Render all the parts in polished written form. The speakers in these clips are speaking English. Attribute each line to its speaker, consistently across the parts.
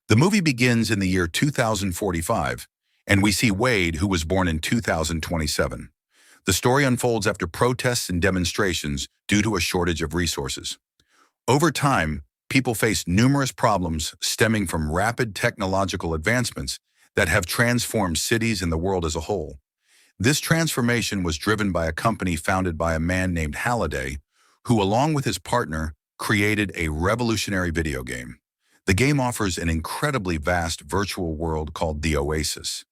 Speaker 1: The movie begins in the year 2045, and we see Wade, who was born in 2027. The story unfolds after protests and demonstrations due to a shortage of resources. Over time, people face numerous problems stemming from rapid technological advancements that have transformed cities and the world as a whole. This transformation was driven by a company founded by a man named Halliday, who, along with his partner, created a revolutionary video game. The game offers an incredibly vast virtual world called the OASIS.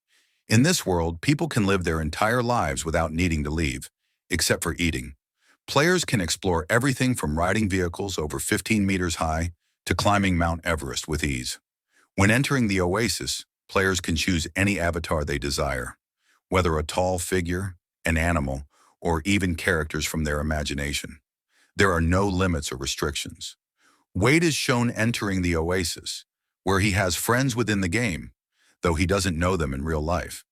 Speaker 1: In this world, people can live their entire lives without needing to leave, except for eating. Players can explore everything from riding vehicles over 15 meters high to climbing Mount Everest with ease. When entering the Oasis, players can choose any avatar they desire, whether a tall figure, an animal, or even characters from their imagination. There are no limits or restrictions. Wade is shown entering the Oasis, where he has friends within the game, though he doesn't know them in real life.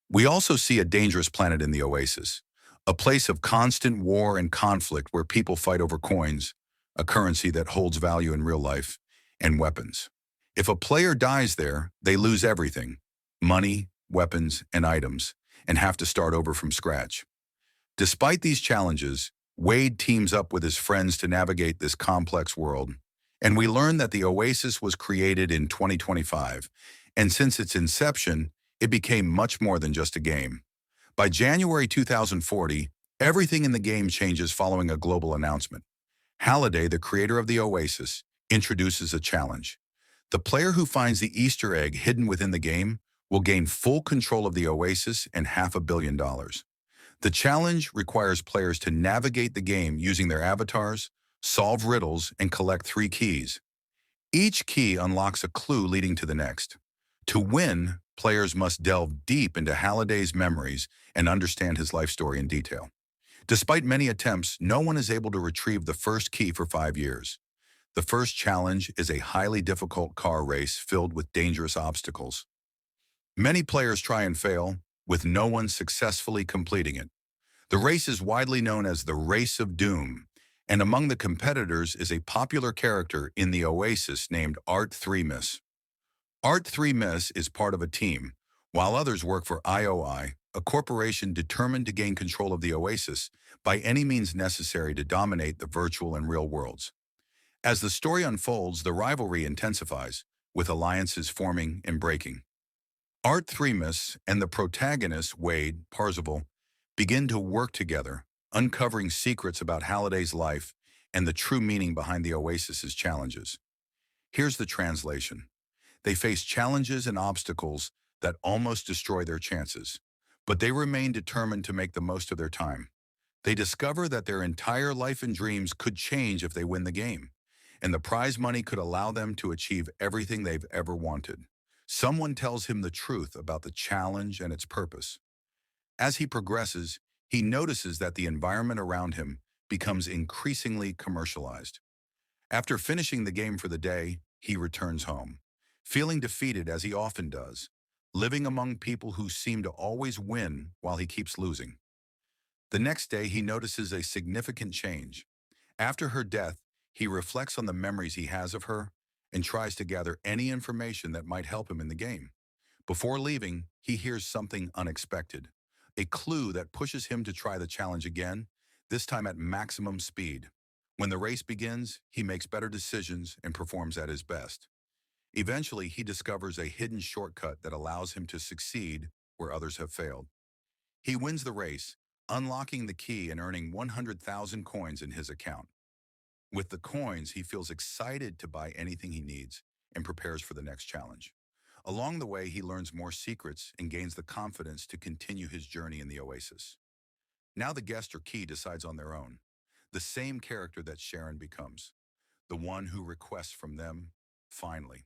Speaker 1: We also see a dangerous planet in the Oasis, a place of constant war and conflict where people fight over coins, a currency that holds value in real life, and weapons. If a player dies there, they lose everything, money, weapons, and items, and have to start over from scratch. Despite these challenges, Wade teams up with his friends to navigate this complex world, and we learn that the Oasis was created in 2025, and since its inception, it became much more than just a game. By January 2040, everything in the game changes following a global announcement. Halliday, the creator of the Oasis, introduces a challenge. The player who finds the Easter egg hidden within the game will gain full control of the Oasis and $500 million. The challenge requires players to navigate the game using their avatars, solve riddles, and collect 3 keys. Each key unlocks a clue leading to the next. To win, players must delve deep into Halliday's memories and understand his life story in detail. Despite many attempts, no one is able to retrieve the first key for 5 years. The first challenge is a highly difficult car race filled with dangerous obstacles. Many players try and fail, with no one successfully completing it. The race is widely known as the Race of Doom, and among the competitors is a popular character in the Oasis named Art 3 Miss. Art 3 Miss is part of a team, while others work for IOI, a corporation determined to gain control of the Oasis by any means necessary to dominate the virtual and real worlds. As the story unfolds, the rivalry intensifies, with alliances forming and breaking. Art 3 Miss and the protagonist, Wade, Parzival, begin to work together, uncovering secrets about Halliday's life and the true meaning behind the Oasis's challenges. Here's the translation. They face challenges and obstacles that almost destroy their chances, but they remain determined to make the most of their time. They discover that their entire life and dreams could change if they win the game, and the prize money could allow them to achieve everything they've ever wanted. Someone tells him the truth about the challenge and its purpose. As he progresses, he notices that the environment around him becomes increasingly commercialized. After finishing the game for the day, he returns home, feeling defeated as he often does, living among people who seem to always win while he keeps losing. The next day, he notices a significant change. After her death, he reflects on the memories he has of her and tries to gather any information that might help him in the game. Before leaving, he hears something unexpected, a clue that pushes him to try the challenge again, this time at maximum speed. When the race begins, he makes better decisions and performs at his best. Eventually, he discovers a hidden shortcut that allows him to succeed where others have failed. He wins the race, unlocking the key and earning 100,000 coins in his account. With the coins, he feels excited to buy anything he needs and prepares for the next challenge. Along the way, he learns more secrets and gains the confidence to continue his journey in the Oasis. Now the guest or key decides on their own, the same character that Sharon becomes, the one who requests from them, finally.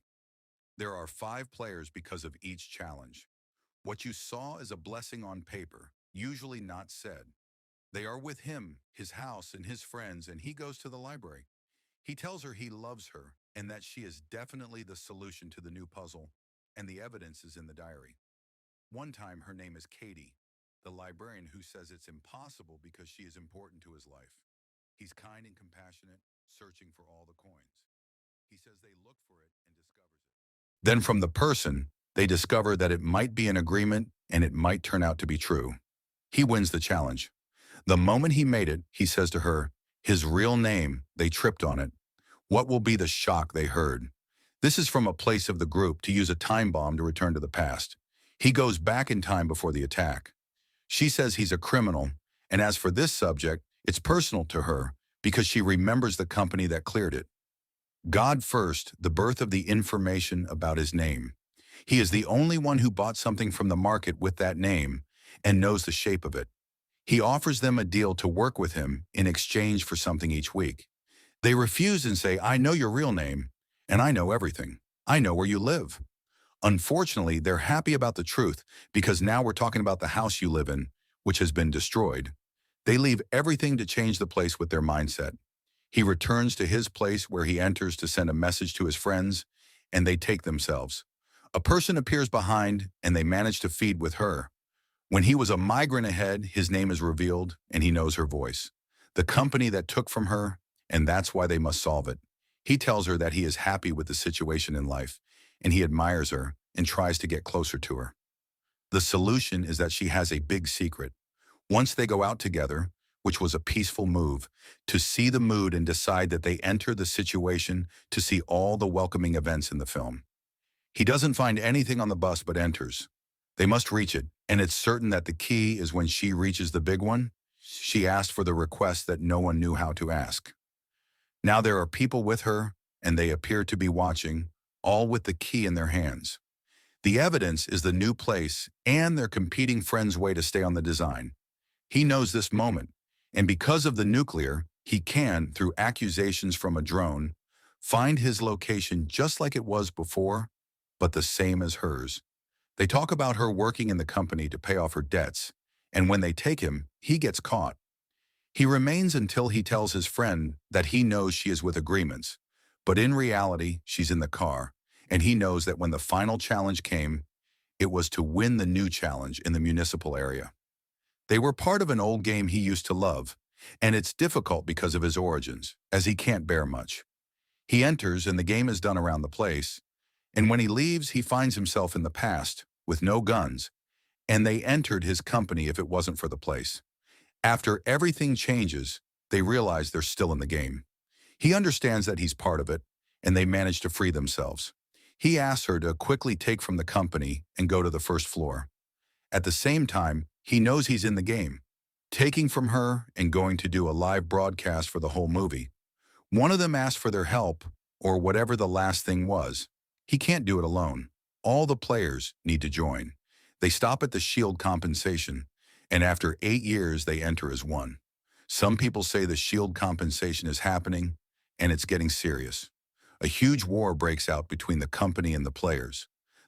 Speaker 1: There are 5 players because of each challenge. What you saw is a blessing on paper, usually not said. They are with him, his house, and his friends, and he goes to the library. He tells her he loves her and that she is definitely the solution to the new puzzle, and the evidence is in the diary. One time, her name is Katie, the librarian who says it's impossible because she is important to his life. He's kind and compassionate, searching for all the coins. He says they look for it and discovers it. Then from the person, they discover that it might be an agreement and it might turn out to be true. He wins the challenge. The moment he made it, he says to her, his real name, they tripped on it. What will be the shock they heard? This is from a place of the group to use a time bomb to return to the past. He goes back in time before the attack. She says he's a criminal, and as for this subject, it's personal to her because she remembers the company that cleared it. God first, the birth of the information about his name. He is the only one who bought something from the market with that name and knows the shape of it. He offers them a deal to work with him in exchange for something each week. They refuse and say, I know your real name, and I know everything. I know where you live. Unfortunately, they're happy about the truth because now we're talking about the house you live in, which has been destroyed. They leave everything to change the place with their mindset. He returns to his place where he enters to send a message to his friends, and they take themselves. A person appears behind, and they manage to feed with her. When he was a migrant ahead, his name is revealed, and he knows her voice. The company that took from her, and that's why they must solve it. He tells her that he is happy with the situation in life, and he admires her and tries to get closer to her. The solution is that she has a big secret. Once they go out together, which was a peaceful move, to see the mood and decide that they enter the situation to see all the welcoming events in the film. He doesn't find anything on the bus but enters. They must reach it, and it's certain that the key is when she reaches the big one. She asked for the request that no one knew how to ask. Now there are people with her, and they appear to be watching, all with the key in their hands. The evidence is the new place and their competing friends' way to stay on the design. He knows this moment, and because of the nuclear, he can, through accusations from a drone, find his location just like it was before, but the same as hers. They talk about her working in the company to pay off her debts, and when they take him, he gets caught. He remains until he tells his friend that he knows she is with agreements, but in reality, she's in the car, and he knows that when the final challenge came, it was to win the new challenge in the municipal area. They were part of an old game he used to love, and it's difficult because of his origins, as he can't bear much. He enters and the game is done around the place, and when he leaves, he finds himself in the past, with no guns, and they entered his company if it wasn't for the place. After everything changes, they realize they're still in the game. He understands that he's part of it, and they manage to free themselves. He asks her to quickly take from the company and go to the first floor. At the same time, he knows he's in the game, taking from her and going to do a live broadcast for the whole movie. One of them asks for their help, or whatever the last thing was. He can't do it alone. All the players need to join. They stop at the shield compensation, and after 8 years, they enter as one. Some people say the shield compensation is happening, and it's getting serious. A huge war breaks out between the company and the players.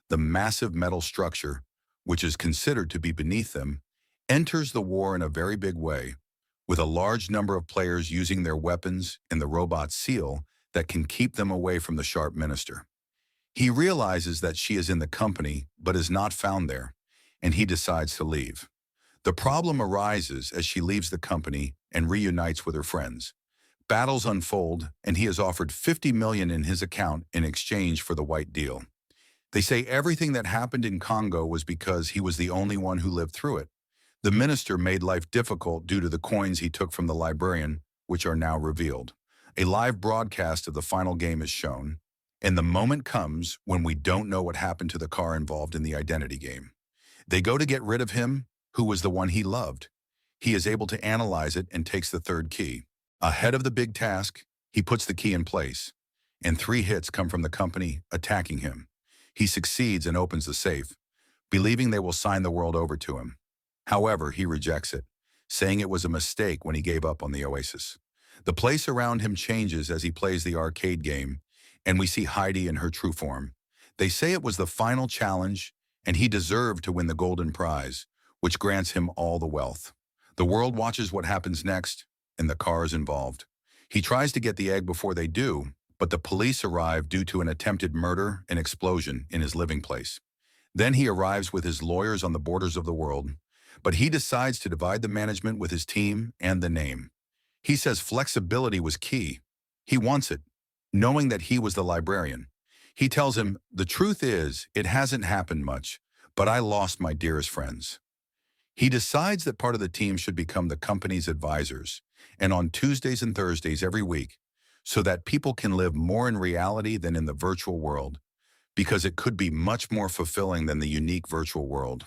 Speaker 1: The massive metal structure, which is considered to be beneath them, enters the war in a very big way, with a large number of players using their weapons and the robot seal that can keep them away from the sharp minister. He realizes that she is in the company but is not found there, and he decides to leave. The problem arises as she leaves the company and reunites with her friends. Battles unfold, and he is offered $50 million in his account in exchange for the white deal. They say everything that happened in Congo was because he was the only one who lived through it. The minister made life difficult due to the coins he took from the librarian, which are now revealed. A live broadcast of the final game is shown, and the moment comes when we don't know what happened to the car involved in the identity game. They go to get rid of him, who was the one he loved. He is able to analyze it and takes the third key. Ahead of the big task, he puts the key in place, and 3 hits come from the company attacking him. He succeeds and opens the safe, believing they will sign the world over to him. However, he rejects it, saying it was a mistake when he gave up on the OASIS. The place around him changes as he plays the arcade game, and we see Heidi in her true form. They say it was the final challenge, and he deserved to win the golden prize, which grants him all the wealth. The world watches what happens next, and the car is involved. He tries to get the egg before they do, but the police arrive due to an attempted murder and explosion in his living place. Then he arrives with his lawyers on the borders of the world, but he decides to divide the management with his team and the name. He says flexibility was key. He wants it, knowing that he was the librarian. He tells him, "The truth is, it hasn't happened much, but I lost my dearest friends." He decides that part of the team should become the company's advisors, and on Tuesdays and Thursdays every week, so that people can live more in reality than in the virtual world, because it could be much more fulfilling than the unique virtual world.